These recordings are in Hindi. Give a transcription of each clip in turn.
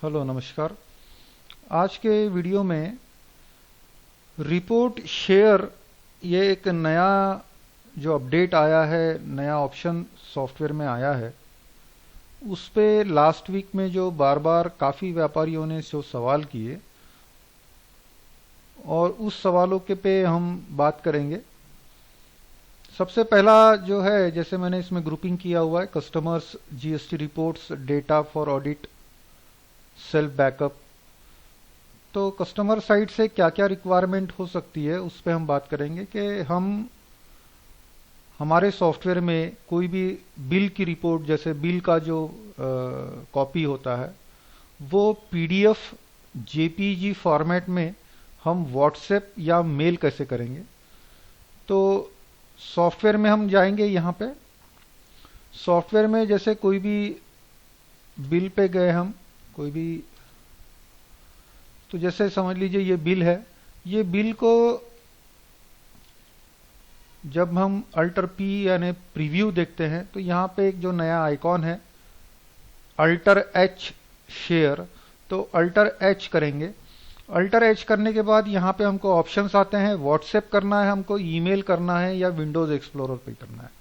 हेलो नमस्कार। आज के वीडियो में रिपोर्ट शेयर, ये एक नया जो अपडेट आया है, नया ऑप्शन सॉफ्टवेयर में आया है। उस पे लास्ट वीक में जो बार बार काफ़ी व्यापारियों ने जो सवाल किए, और उस सवालों के पे हम बात करेंगे। सबसे पहला जो है, जैसे मैंने इसमें ग्रुपिंग किया हुआ है, customers GST reports data for audit self backup. तो कस्टमर साइड से क्या क्या रिक्वायरमेंट हो सकती है उस पर हम बात करेंगे कि हम हमारे सॉफ्टवेयर में कोई भी बिल की रिपोर्ट, जैसे बिल का जो कॉपी होता है, वो पीडीएफ जेपीजी फॉर्मेट में हम व्हाट्सएप या मेल कैसे करेंगे। तो सॉफ्टवेयर में हम जाएंगे। यहाँ पे सॉफ्टवेयर में जैसे कोई भी बिल पे गए हम, कोई भी, तो जैसे समझ लीजिए ये बिल है। ये बिल को जब हम अल्टर पी यानी प्रीव्यू देखते हैं, तो यहाँ पे एक जो नया आइकॉन है अल्टर एच शेयर, तो अल्टर एच करेंगे। अल्टर एच करने के बाद यहाँ पे हमको ऑप्शंस आते हैं, व्हाट्सएप करना है हमको, ईमेल करना है, या विंडोज एक्सप्लोरर पे करना है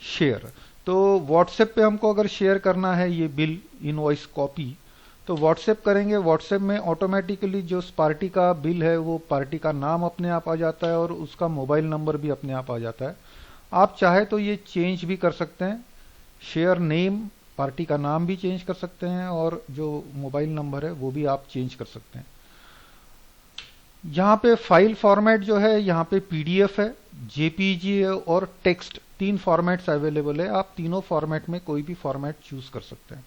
शेयर। तो व्हाट्सएप पे हमको अगर शेयर करना है ये बिल इनवॉइस कॉपी, तो व्हाट्सएप करेंगे। व्हाट्सएप में ऑटोमेटिकली जो पार्टी का बिल है वो पार्टी का नाम अपने आप आ जाता है और उसका मोबाइल नंबर भी अपने आप आ जाता है। आप चाहे तो ये चेंज भी कर सकते हैं, शेयर नेम, पार्टी का नाम भी चेंज कर सकते हैं, और जो मोबाइल नंबर है वो भी आप चेंज कर सकते हैं। यहाँ पे फाइल फॉर्मेट जो है, यहाँ पे पीडीएफ है, जेपीजी है और टेक्स्ट, तीन फॉर्मेट्स अवेलेबल है। आप तीनों फॉर्मेट में कोई भी फॉर्मेट चूज कर सकते हैं।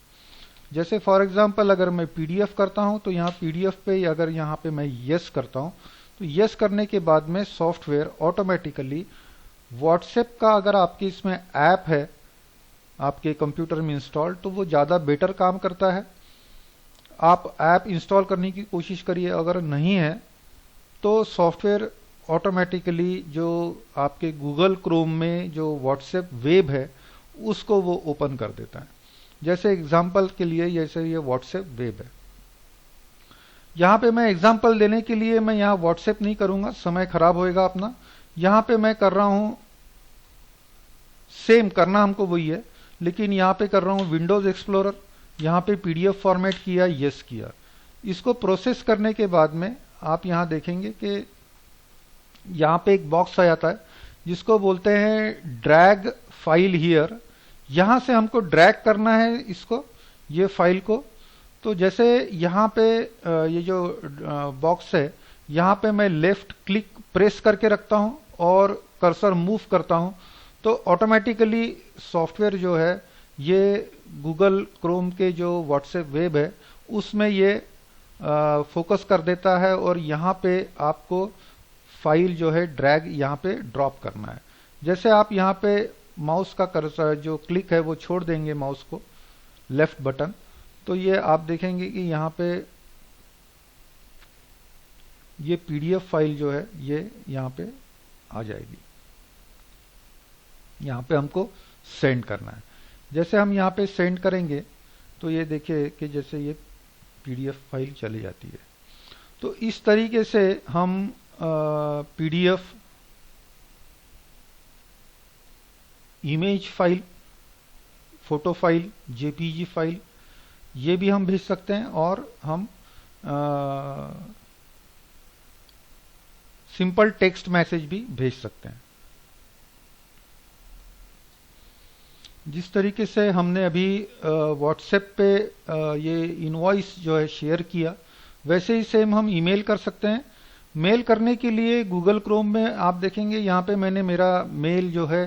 जैसे फॉर एग्जांपल अगर मैं पीडीएफ करता हूं, तो यहाँ पीडीएफ पे अगर यहाँ पे मैं यस करता हूं, तो यस करने के बाद में सॉफ्टवेयर ऑटोमेटिकली व्हाट्सएप का, अगर आपके इसमें ऐप है आपके कंप्यूटर में इंस्टॉल, तो वो ज़्यादा बेटर काम करता है। आप ऐप इंस्टॉल करने की कोशिश करिए, अगर नहीं है तो सॉफ्टवेयर ऑटोमेटिकली जो आपके गूगल क्रोम में जो व्हाट्सएप वेब है उसको वो ओपन कर देता है। जैसे एग्जाम्पल के लिए, जैसे ये व्हाट्सएप वेब है, यहाँ पे मैं एग्जाम्पल देने के लिए मैं यहाँ व्हाट्सएप नहीं करूंगा, समय खराब होएगा अपना। यहाँ पे मैं कर रहा हूं, सेम करना हमको वही है, लेकिन यहाँ पे कर रहा हूं विंडोज एक्सप्लोरर। यहाँ पे पीडीएफ फॉर्मेट किया, यस किया। इसको प्रोसेस करने के बाद में आप यहाँ देखेंगे कि यहाँ पे एक बॉक्स आ जाता है जिसको बोलते हैं ड्रैग फाइल हियर। यहां से हमको ड्रैग करना है इसको, ये फाइल को। तो जैसे यहाँ पे ये जो बॉक्स है, यहाँ पे मैं लेफ्ट क्लिक प्रेस करके रखता हूं और कर्सर मूव करता हूं, तो ऑटोमेटिकली सॉफ्टवेयर जो है ये गूगल क्रोम के जो व्हाट्सएप वेब है उसमें ये फोकस कर देता है, और यहाँ पे आपको फाइल जो है ड्रैग यहाँ पे ड्रॉप करना है। जैसे आप यहाँ पे माउस का कर्सर जो क्लिक है वो छोड़ देंगे, माउस को लेफ्ट बटन, तो ये आप देखेंगे कि यहाँ पे ये पीडीएफ फाइल जो है ये यहाँ पे आ जाएगी। यहाँ पे हमको सेंड करना है। जैसे हम यहाँ पे सेंड करेंगे तो ये देखिए कि जैसे ये पीडीएफ फाइल चली जाती है। तो इस तरीके से हम PDF, image file, photo file, JPG file, ये भी हम भेज सकते हैं, और हम सिंपल टेक्स्ट मैसेज भी भेज सकते हैं। जिस तरीके से हमने अभी व्हाट्सएप पे ये इनवॉइस जो है शेयर किया, वैसे ही सेम हम ईमेल कर सकते हैं। मेल करने के लिए गूगल क्रोम में आप देखेंगे यहाँ पे मैंने मेरा मेल जो है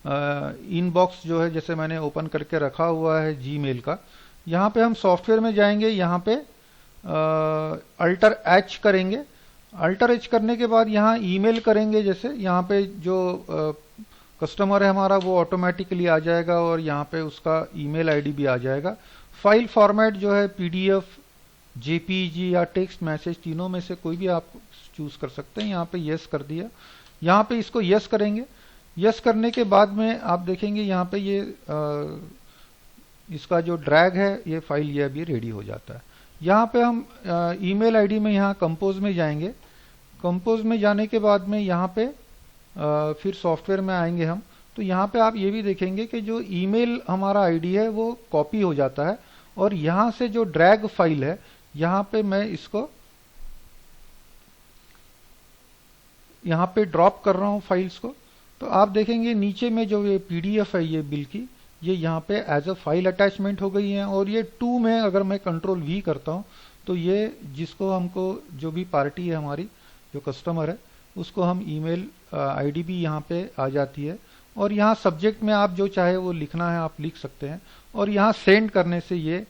इनबॉक्स जो है जैसे मैंने ओपन करके रखा हुआ है जीमेल का। यहाँ पे हम सॉफ्टवेयर में जाएंगे, यहाँ पे अल्टर एच करेंगे। अल्टर एच करने के बाद यहाँ ईमेल करेंगे। जैसे यहाँ पे जो कस्टमर है हमारा वो ऑटोमेटिकली आ जाएगा, और यहाँ पे उसका ईमेल आईडी भी आ जाएगा। फाइल फॉर्मेट जो है पीडीएफ, जेपीजी या टेक्स्ट मैसेज, तीनों में से कोई भी आप चूज कर सकते हैं। यहाँ पे यस कर दिया, यहाँ पे इसको यस करेंगे। यस करने के बाद में आप देखेंगे यहाँ पे ये इसका जो ड्रैग है, ये फाइल ये अभी रेडी हो जाता है। यहाँ पे हम ईमेल आईडी में यहाँ कंपोज में जाएंगे। कंपोज में जाने के बाद में यहाँ पे फिर सॉफ्टवेयर में आएंगे हम। तो यहाँ पे आप ये भी देखेंगे कि जो ईमेल हमारा आईडी है वो कॉपी हो जाता है, और यहाँ से जो ड्रैग फाइल है यहाँ पे मैं इसको यहाँ पे ड्रॉप कर रहा हूँ फाइल्स को। तो आप देखेंगे नीचे में जो ये पीडीएफ है ये बिल की, ये यहाँ पे एज अ फाइल अटैचमेंट हो गई है। और ये टू में अगर मैं कंट्रोल वी करता हूँ तो ये जिसको हमको जो भी पार्टी है हमारी जो कस्टमर है उसको हम ईमेल आईडी भी यहाँ पे आ जाती है। और यहाँ सब्जेक्ट में आप जो चाहे वो लिखना है आप लिख सकते हैं, और यहाँ सेंड करने से ये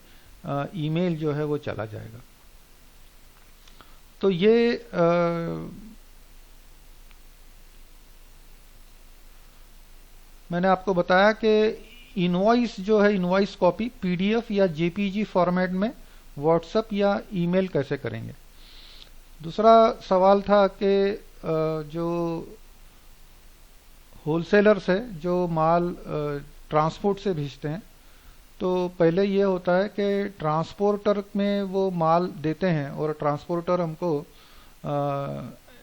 ईमेल जो है वो चला जाएगा। तो ये मैंने आपको बताया कि इनवॉइस जो है, इनवॉइस कॉपी पीडीएफ या जेपीजी फॉर्मेट में व्हाट्सएप या ईमेल कैसे करेंगे। दूसरा सवाल था कि जो होलसेलर्स है जो माल ट्रांसपोर्ट से भेजते हैं, तो पहले ये होता है कि ट्रांसपोर्टर में वो माल देते हैं और ट्रांसपोर्टर हमको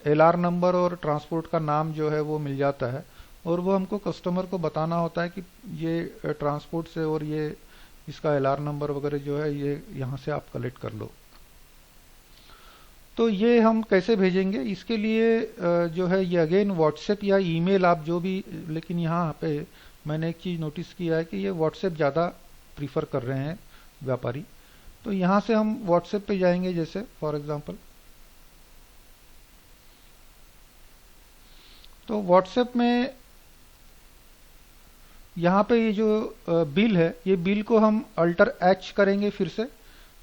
एलआर नंबर और ट्रांसपोर्ट का नाम जो है वो मिल जाता है, और वो हमको कस्टमर को बताना होता है कि ये ट्रांसपोर्ट से और ये इसका एलआर नंबर वगैरह जो है ये यहाँ से आप कलेक्ट कर लो। तो ये हम कैसे भेजेंगे, इसके लिए जो है ये अगेन व्हाट्सएप या ईमेल आप जो भी, लेकिन यहाँ पे मैंने एक चीज़ नोटिस किया है कि ये व्हाट्सएप ज़्यादा प्रीफर कर रहे हैं व्यापारी। तो यहाँ से हम व्हाट्सएप पे जाएंगे, जैसे फॉर एग्जांपल तो व्हाट्सएप में यहाँ पे ये जो बिल है ये बिल को हम अल्टर एच करेंगे फिर से,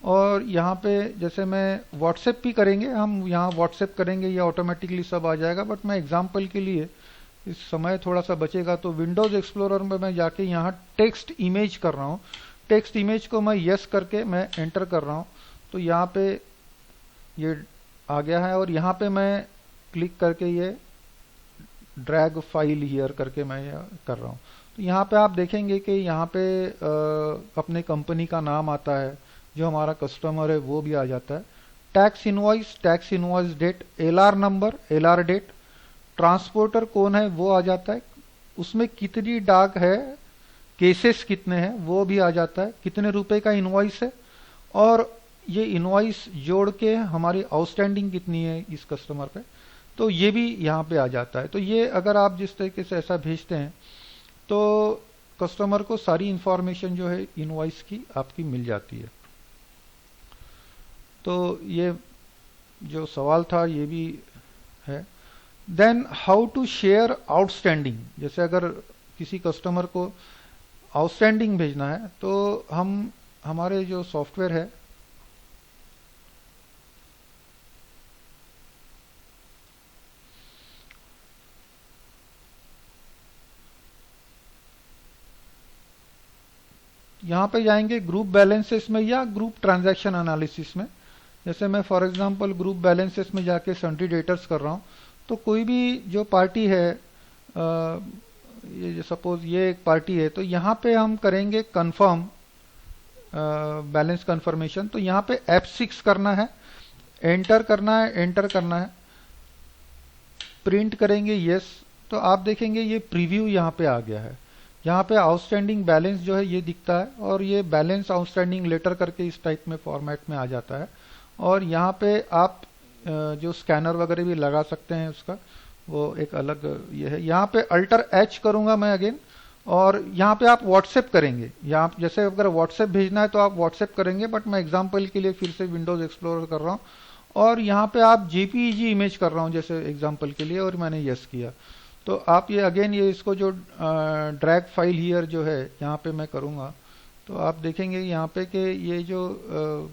और यहाँ पे जैसे मैं व्हाट्सएप भी करेंगे, हम यहाँ व्हाट्सएप करेंगे ये ऑटोमेटिकली सब आ जाएगा। बट मैं एग्जांपल के लिए इस समय थोड़ा सा बचेगा तो विंडोज एक्सप्लोरर में मैं जाके यहाँ टेक्स्ट इमेज कर रहा हूँ। टेक्स्ट इमेज को मैं यस करके मैं एंटर कर रहा हूँ, तो यहाँ पे ये आ गया है। और यहाँ पे मैं क्लिक करके ये ड्रैग फाइल हियर करके मैं कर रहा हूँ। तो यहाँ पे आप देखेंगे कि यहाँ पे अपने कंपनी का नाम आता है, जो हमारा कस्टमर है वो भी आ जाता है, tax invoice date, LR number, LR date, transporter कौन है वो आ जाता है, उसमें कितनी डाक है, केसेस कितने हैं वो भी आ जाता है, कितने रुपए का इनवॉइस है, और ये इनवॉइस जोड़ के हमारी आउटस्टैंडिंग कितनी है इस कस्टमर पे, तो ये भी यहाँ पे आ जाता है। तो ये अगर आप जिस तरीके से ऐसा भेजते हैं तो कस्टमर को सारी इंफॉर्मेशन जो है इनवॉइस की आपकी मिल जाती है। तो ये जो सवाल था ये भी है। Then how to share outstanding, जैसे अगर किसी कस्टमर को आउटस्टैंडिंग भेजना है तो हम हमारे जो सॉफ्टवेयर है यहाँ पे जाएंगे ग्रुप बैलेंसेस में या ग्रुप ट्रांजैक्शन एनालिसिस में। जैसे मैं फॉर एग्जांपल ग्रुप बैलेंसेस में जाके सन्ड्री डेटर्स कर रहा हूँ, तो कोई भी जो पार्टी है ये सपोज ये एक पार्टी है, तो यहाँ पे हम करेंगे कंफर्म बैलेंस कंफर्मेशन। तो यहाँ पे F6 करना है, एंटर करना है, प्रिंट करेंगे यस। तो आप देखेंगे ये प्रीव्यू यहाँ पे आ गया है। यहाँ पे आउटस्टैंडिंग बैलेंस जो है ये दिखता है, और ये बैलेंस आउटस्टैंडिंग लेटर करके इस टाइप में फॉर्मेट में आ जाता है। और यहाँ पे आप जो स्कैनर वगैरह भी लगा सकते हैं उसका, वो एक अलग ये है। यहाँ पे अल्टर एच करूंगा मैं अगेन, और यहाँ पे आप व्हाट्सएप करेंगे। यहाँ जैसे अगर व्हाट्सएप भेजना है तो आप व्हाट्सएप करेंगे, बट मैं एग्जांपल के लिए फिर से विंडोज एक्सप्लोरर कर रहा हूँ, और यहाँ पे आप जेपीईजी इमेज कर रहा हूँ जैसे एग्जांपल के लिए, और मैंने यस किया। तो आप ये अगेन ये इसको जो ड्रैग फाइल हियर जो है यहाँ पे मैं करूँगा, तो आप देखेंगे यहाँ पे कि ये जो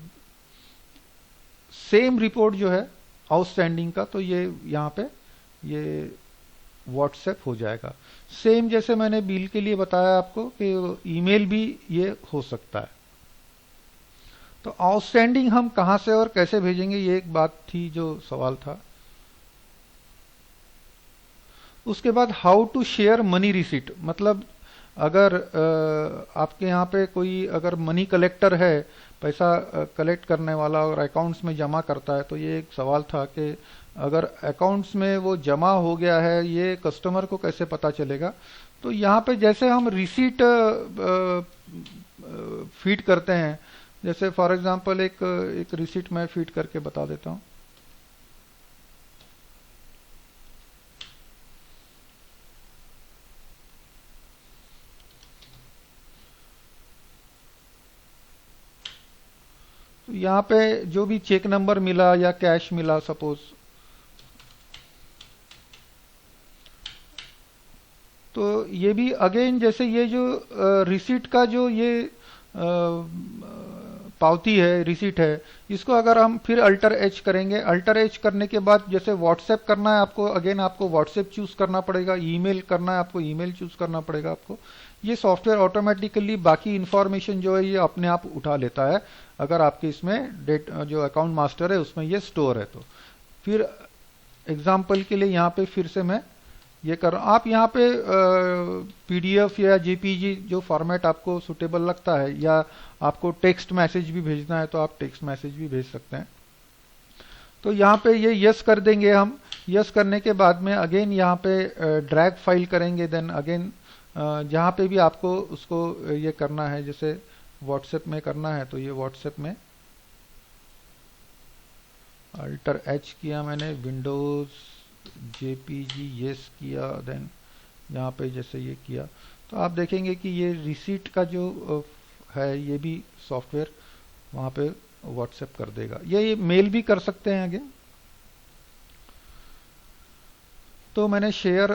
सेम रिपोर्ट जो है आउटस्टैंडिंग का, तो ये यहाँ पे ये व्हाट्सएप हो जाएगा। सेम जैसे मैंने बिल के लिए बताया आपको कि ईमेल भी ये हो सकता है। तो आउटस्टैंडिंग हम कहां से और कैसे भेजेंगे, ये एक बात थी जो सवाल था। उसके बाद how to share money receipt, मतलब अगर आपके यहाँ पे कोई अगर मनी कलेक्टर है, पैसा कलेक्ट करने वाला और अकाउंट्स में जमा करता है, तो ये एक सवाल था कि अगर अकाउंट्स में वो जमा हो गया है, ये कस्टमर को कैसे पता चलेगा। तो यहाँ पे जैसे हम रिसीट फीड करते हैं, जैसे फॉर एग्जांपल एक रिसीट मैं फीड करके बता देता हूँ। तो यहाँ पे जो भी चेक नंबर मिला या कैश मिला सपोज, तो ये भी अगेन जैसे ये जो रिसीट का जो ये पावती है, रिसीट है, इसको अगर हम फिर अल्टर एच करेंगे, अल्टर एच करने के बाद जैसे व्हाट्सएप करना है आपको, अगेन आपको व्हाट्सएप चूज करना पड़ेगा, ईमेल करना है आपको, ईमेल चूज करना पड़ेगा आपको। ये सॉफ्टवेयर ऑटोमेटिकली बाकी इंफॉर्मेशन जो है ये अपने आप उठा लेता है, अगर आपके इसमें डेट जो अकाउंट मास्टर है उसमें ये स्टोर है तो। फिर एग्जाम्पल के लिए यहाँ पे फिर से मैं ये कर रहा हूँ। आप यहाँ पे पीडीएफ या जेपीजी जो फॉर्मेट आपको सुटेबल लगता है, या आपको टेक्स्ट मैसेज भी भेजना है तो आप टेक्स्ट मैसेज भी भेज सकते हैं। तो यहाँ पे ये यस कर देंगे हम। यस करने के बाद में अगेन यहाँ पे ड्रैग फाइल करेंगे, देन अगेन जहाँ पे भी आपको उसको ये करना है, जैसे व्हाट्सएप में करना है तो ये व्हाट्सएप में अल्टर एच किया मैंने, विंडोज जेपीजी यस किया, देन यहाँ पे जैसे ये किया तो आप देखेंगे कि ये रिसीट का जो है ये भी सॉफ्टवेयर वहाँ पे व्हाट्सएप कर देगा। ये मेल भी कर सकते हैं आगे। तो मैंने शेयर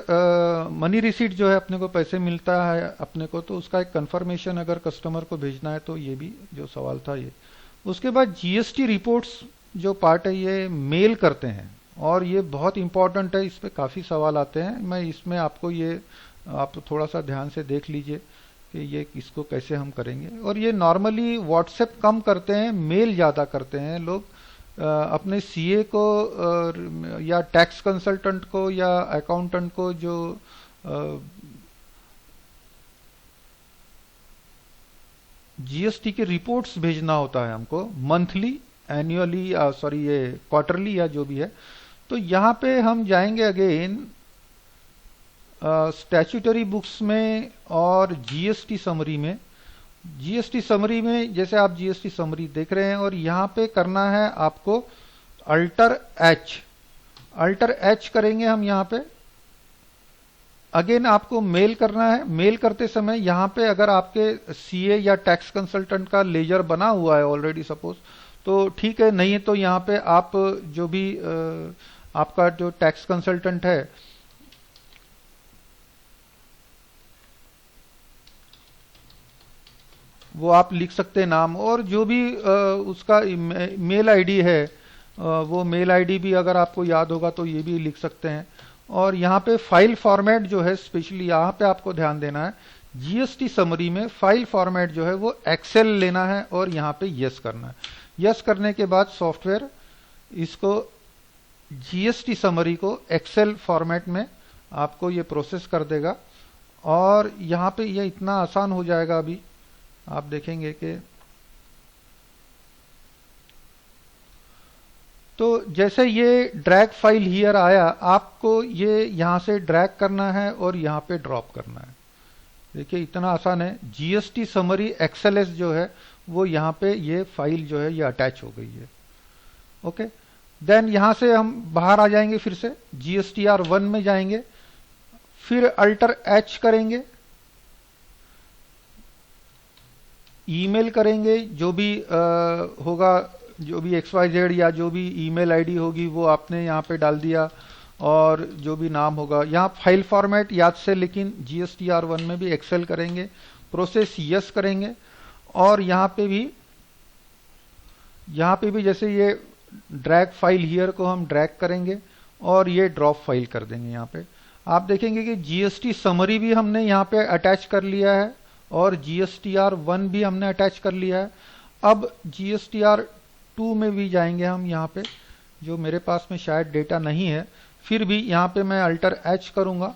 मनी रिसीट जो है, अपने को पैसे मिलता है अपने को, तो उसका एक कंफर्मेशन अगर कस्टमर को भेजना है तो ये भी जो सवाल था ये। उसके बाद जीएसटी रिपोर्ट्स जो पार्ट है ये मेल करते हैं, और ये बहुत इंपॉर्टेंट है, इस पे काफ़ी सवाल आते हैं। मैं इसमें आपको ये आप थोड़ा सा ध्यान से देख लीजिए कि ये इसको कैसे हम करेंगे। और ये नॉर्मली व्हाट्सएप कम करते हैं, मेल ज़्यादा करते हैं लोग। अपने सीए को या टैक्स कंसल्टेंट को या अकाउंटेंट को जो जीएसटी की रिपोर्ट्स भेजना होता है हमको, मंथली, एनुअली, सॉरी ये क्वार्टरली या जो भी है, तो यहाँ पे हम जाएंगे अगेन स्टैट्यूटरी बुक्स में और जीएसटी समरी में। जीएसटी समरी में जैसे आप जीएसटी समरी देख रहे हैं, और यहाँ पे करना है आपको अल्टर एच। अल्टर एच करेंगे हम यहाँ पे। अगेन आपको मेल करना है। मेल करते समय यहाँ पे अगर आपके सीए या टैक्स कंसल्टेंट का लेजर बना हुआ है ऑलरेडी सपोज, तो ठीक है, नहीं है तो यहाँ पे आप जो भी आपका जो टैक्स कंसल्टेंट है वो आप लिख सकते हैं नाम, और जो भी उसका मेल आईडी है वो मेल आईडी भी अगर आपको याद होगा तो ये भी लिख सकते हैं। और यहाँ पे फाइल फॉर्मेट जो है, स्पेशली यहाँ पे आपको ध्यान देना है, जीएसटी समरी में फाइल फॉर्मेट जो है वो एक्सेल लेना है और यहाँ पे यस करना है। यस करने के बाद सॉफ्टवेयर इसको जीएसटी समरी को एक्सेल फॉर्मेट में आपको ये प्रोसेस कर देगा, और यहाँ पे ये इतना आसान हो जाएगा। अभी आप देखेंगे कि तो जैसे ये ड्रैग फाइल हियर आया, आपको ये यहां से ड्रैग करना है और यहाँ पे ड्रॉप करना है। देखिए इतना आसान है। जीएसटी समरी एक्सएलएस जो है वो यहाँ पे ये फाइल जो है ये अटैच हो गई है। ओके, देन यहां से हम बाहर आ जाएंगे, फिर से GSTR1 में जाएंगे, फिर अल्टर एच करेंगे, ईमेल करेंगे, जो भी होगा, जो भी XYZ या जो भी ईमेल आईडी होगी वो आपने यहाँ पे डाल दिया, और जो भी नाम होगा यहाँ फाइल फॉर्मेट याद से, लेकिन GSTR1 में भी एक्सेल करेंगे, प्रोसेस यस करेंगे, और यहाँ पे भी जैसे ये ड्रैग फाइल हियर को हम ड्रैग करेंगे और ये ड्रॉप फाइल कर देंगे। यहाँ पे आप देखेंगे कि जीएसटी समरी भी हमने यहाँ पे अटैच कर लिया है और GSTR1 भी हमने अटैच कर लिया है। अब GSTR2 में भी जाएंगे हम, यहाँ पे जो मेरे पास में शायद डेटा नहीं है, फिर भी यहाँ पे मैं अल्टर एच करूंगा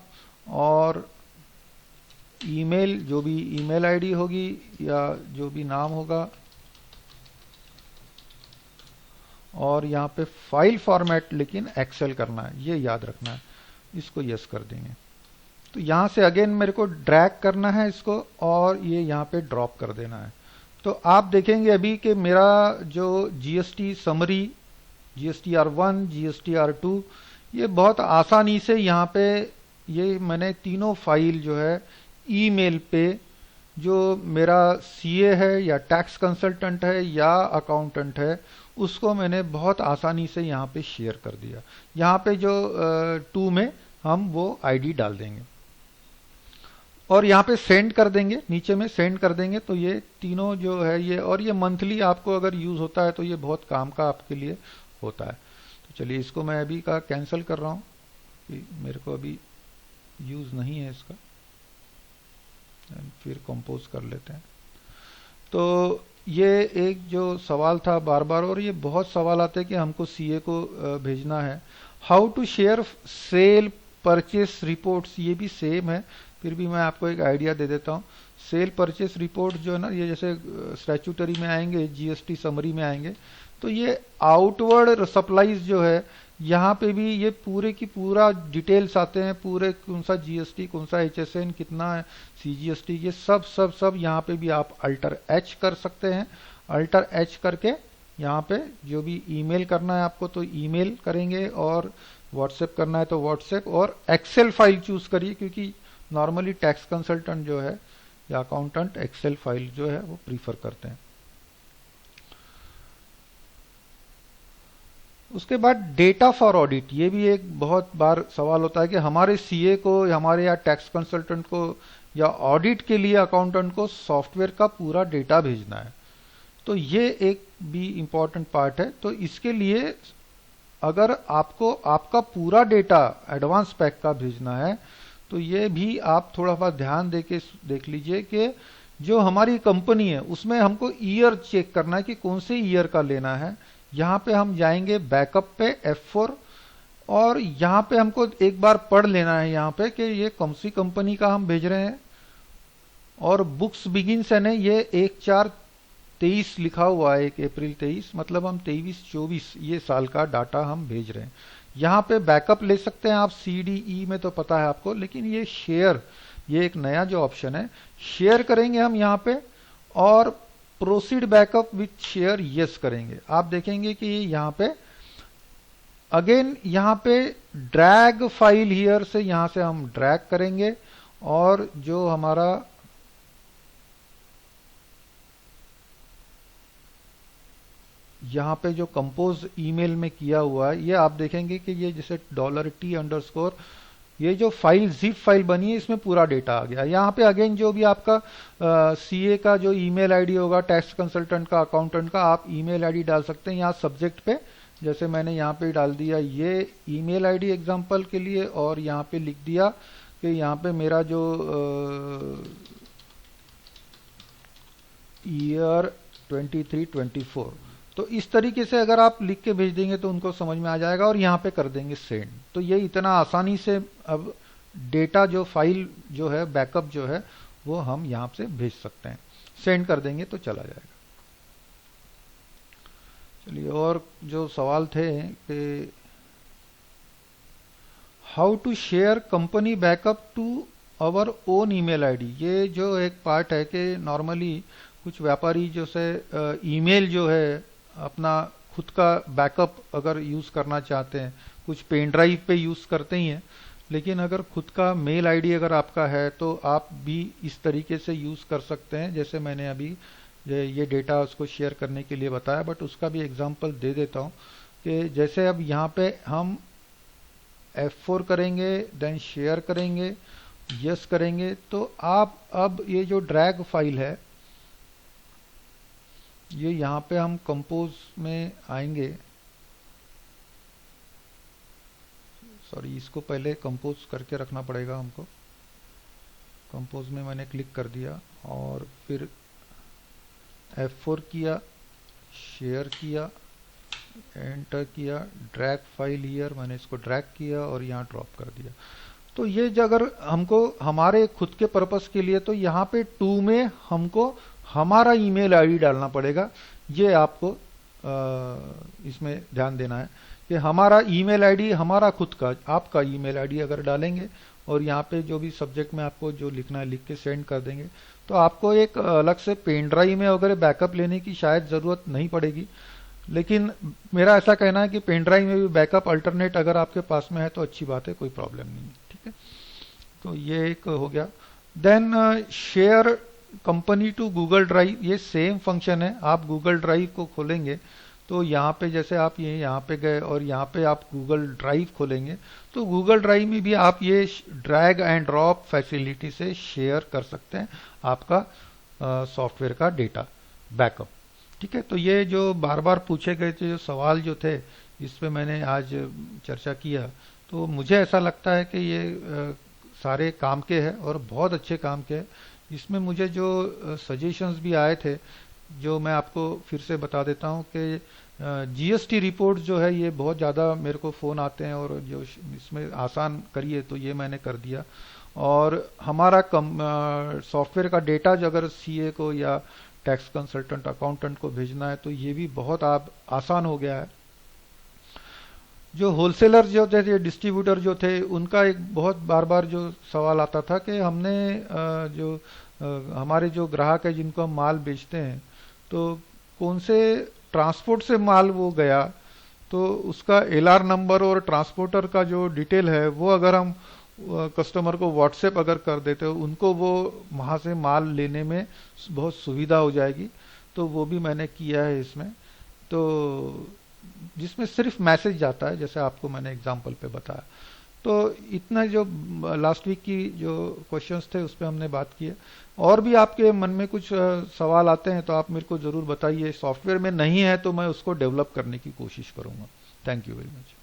और ईमेल, जो भी ईमेल आईडी होगी या जो भी नाम होगा, और यहाँ पे फाइल फॉर्मेट लेकिन एक्सेल करना है, ये याद रखना है। इसको यस कर देंगे। तो यहाँ से अगेन मेरे को ड्रैग करना है इसको और ये यहाँ पे ड्रॉप कर देना है। तो आप देखेंगे अभी कि मेरा जो जीएसटी समरी, GSTR1, GSTR2, ये बहुत आसानी से यहाँ पे ये मैंने तीनों फाइल जो है ईमेल पे, जो मेरा सीए है या टैक्स कंसल्टेंट है या अकाउंटेंट है, उसको मैंने बहुत आसानी से यहाँ पे शेयर कर दिया। यहाँ पे जो 2 में हम वो आईडी डाल देंगे और यहाँ पे सेंड कर देंगे, नीचे में सेंड कर देंगे। तो ये तीनों जो है ये, और ये मंथली आपको अगर यूज होता है तो ये बहुत काम का आपके लिए होता है। तो चलिए इसको मैं अभी का कैंसिल कर रहा हूँ कि मेरे को अभी यूज नहीं है इसका, फिर कंपोज कर लेते हैं। तो ये एक जो सवाल था बार बार, और ये बहुत सवाल आते हैं कि हमको सीए को भेजना है। How to share sale purchase reports, ये भी सेम है, फिर भी मैं आपको एक आइडिया दे देता हूँ। सेल परचेस रिपोर्ट जो है ना, ये जैसे स्टैट्यूटरी में आएंगे, जीएसटी समरी में आएंगे, तो ये आउटवर्ड सप्लाईज जो है, यहाँ पे भी ये पूरे की पूरा डिटेल्स आते हैं, पूरे कौन सा जीएसटी, कौन सा एचएसएन, कितना है सीजीएसटी, ये सब सब सब यहाँ पे भी आप अल्टर एच कर सकते हैं। अल्टर एच करके यहाँ पे जो भी ईमेल करना है आपको तो ईमेल करेंगे, और व्हाट्सएप करना है तो व्हाट्सएप, और एक्सेल फाइल चूज करिए, क्योंकि नॉर्मली टैक्स कंसल्टेंट जो है या अकाउंटेंट एक्सेल फाइल जो है वो प्रीफर करते हैं। उसके बाद डेटा फॉर ऑडिट, ये भी एक बहुत बार सवाल होता है कि हमारे सीए को, हमारे या टैक्स कंसल्टेंट को या ऑडिट के लिए अकाउंटेंट को सॉफ्टवेयर का पूरा डेटा भेजना है। तो ये एक भी इंपॉर्टेंट पार्ट है। तो इसके लिए अगर आपको आपका पूरा डेटा एडवांस पैक का भेजना है तो ये भी आप थोड़ा सा ध्यान देके देख लीजिए कि जो हमारी कंपनी है उसमें हमको ईयर चेक करना है कि कौन से ईयर का लेना है। यहाँ पे हम जाएंगे बैकअप पे F4, और यहाँ पे हमको एक बार पढ़ लेना है यहाँ पे कि ये कौन सी कंपनी का हम भेज रहे हैं। और बुक्स बिगिंस है ना, ये 1/4/23 लिखा हुआ है, 1 अप्रैल 23, मतलब हम 23-24 ये साल का डाटा हम भेज रहे हैं। यहाँ पे बैकअप ले सकते हैं आप, CDE में तो पता है आपको, लेकिन ये शेयर, ये एक नया जो ऑप्शन है, शेयर करेंगे हम यहाँ पे, और proceed backup with share yes करेंगे। आप देखेंगे कि यहाँ पे अगेन यहाँ पे ड्रैग फाइल हियर से, यहाँ से हम ड्रैग करेंगे, और जो हमारा यहाँ पे जो कंपोज ईमेल में किया हुआ है, ये आप देखेंगे कि ये जैसे $T_, ये जो फाइल जिप फाइल बनी है इसमें पूरा डेटा आ गया। यहाँ पे अगेन जो भी आपका सीए का जो ईमेल आईडी होगा, टैक्स कंसल्टेंट का, अकाउंटेंट का, आप ईमेल आईडी डाल सकते हैं यहाँ सब्जेक्ट पे, जैसे मैंने यहाँ पे डाल दिया ये ईमेल आईडी एग्जांपल के लिए, और यहाँ पे लिख दिया कि यहाँ पे मेरा जो ईयर 23-24। तो इस तरीके से अगर आप लिख के भेज देंगे तो उनको समझ में आ जाएगा, और यहाँ पे कर देंगे सेंड। तो ये इतना आसानी से अब डेटा जो फाइल जो है, बैकअप जो है, वो हम यहाँ से भेज सकते हैं। सेंड कर देंगे तो चला जाएगा। चलिए, और जो सवाल थे कि how to share company backup to our own email ID, ये जो एक पार्ट है कि नॉर्मली कुछ व्यापारी जो से ईमेल जो है अपना खुद का बैकअप अगर यूज करना चाहते हैं, कुछ पेन ड्राइव पे यूज करते ही हैं, लेकिन अगर खुद का मेल आईडी अगर आपका है तो आप भी इस तरीके से यूज कर सकते हैं, जैसे मैंने अभी ये डेटा उसको शेयर करने के लिए बताया। बट उसका भी एग्जांपल दे देता हूं कि जैसे अब यहाँ पे हम F4 करेंगे, देन शेयर करेंगे, यस करेंगे, तो आप अब ये जो ड्रैग फाइल है, ये यहाँ पे हम कंपोज में आएंगे। सॉरी, इसको पहले कंपोज करके रखना पड़ेगा हमको। कंपोज में मैंने क्लिक कर दिया और फिर F4 किया, शेयर किया, एंटर किया, ड्रैग फाइल हियर, मैंने इसको ड्रैग किया और यहाँ ड्रॉप कर दिया। तो ये जो अगर हमको हमारे खुद के पर्पस के लिए, तो यहाँ पे टू में हमको हमारा ईमेल आईडी डालना पड़ेगा। ये आपको इसमें ध्यान देना है कि हमारा ईमेल आईडी, हमारा खुद का आपका ईमेल आईडी अगर डालेंगे और यहाँ पे जो भी सब्जेक्ट में आपको जो लिखना है लिख के सेंड कर देंगे, तो आपको एक अलग से पेन ड्राइव में वगैरह बैकअप लेने की शायद ज़रूरत नहीं पड़ेगी। लेकिन मेरा ऐसा कहना है कि पेन ड्राइव में भी बैकअप अल्टरनेट अगर आपके पास में है तो अच्छी बात है, कोई प्रॉब्लम नहीं है। ठीक है, तो ये एक हो गया। Then share company to Google drive, ये सेम फंक्शन है। आप गूगल ड्राइव को खोलेंगे तो यहाँ पे जैसे आप ये यहाँ पे गए और यहाँ पे आप गूगल ड्राइव खोलेंगे, तो गूगल ड्राइव में भी आप ये ड्रैग एंड ड्रॉप फैसिलिटी से शेयर कर सकते हैं आपका सॉफ्टवेयर का डेटा बैकअप। ठीक है, तो ये जो बार बार पूछे गए थे जो सवाल जो थे, इस पे मैंने आज चर्चा किया, तो मुझे ऐसा लगता है कि ये सारे काम के हैं और बहुत अच्छे काम के हैं। इसमें मुझे जो सजेशंस भी आए थे, जो मैं आपको फिर से बता देता हूँ कि जीएसटी रिपोर्ट जो है ये बहुत ज़्यादा मेरे को फ़ोन आते हैं और जो इसमें आसान करिए, तो ये मैंने कर दिया। और हमारा सॉफ्टवेयर का डेटा जो अगर सीए को या टैक्स कंसल्टेंट अकाउंटेंट को भेजना है तो ये भी बहुत आसान हो गया है। जो होलसेलर जो थे, डिस्ट्रीब्यूटर जो थे, उनका एक बहुत बार बार जो सवाल आता था कि हमने जो हमारे जो ग्राहक है जिनको हम माल बेचते हैं, तो कौन से ट्रांसपोर्ट से माल वो गया, तो उसका एलआर नंबर और ट्रांसपोर्टर का जो डिटेल है वो अगर हम कस्टमर को व्हाट्सएप अगर कर देते हो, उनको वो वहाँ से माल लेने में बहुत सुविधा हो जाएगी। तो वो भी मैंने किया है इसमें, तो जिसमें सिर्फ मैसेज जाता है, जैसे आपको मैंने एग्जांपल पे बताया। तो इतना जो लास्ट वीक की जो क्वेश्चंस थे उस पर हमने बात की है। और भी आपके मन में कुछ सवाल आते हैं तो आप मेरे को ज़रूर बताइए। सॉफ्टवेयर में नहीं है तो मैं उसको डेवलप करने की कोशिश करूँगा। Thank you very much.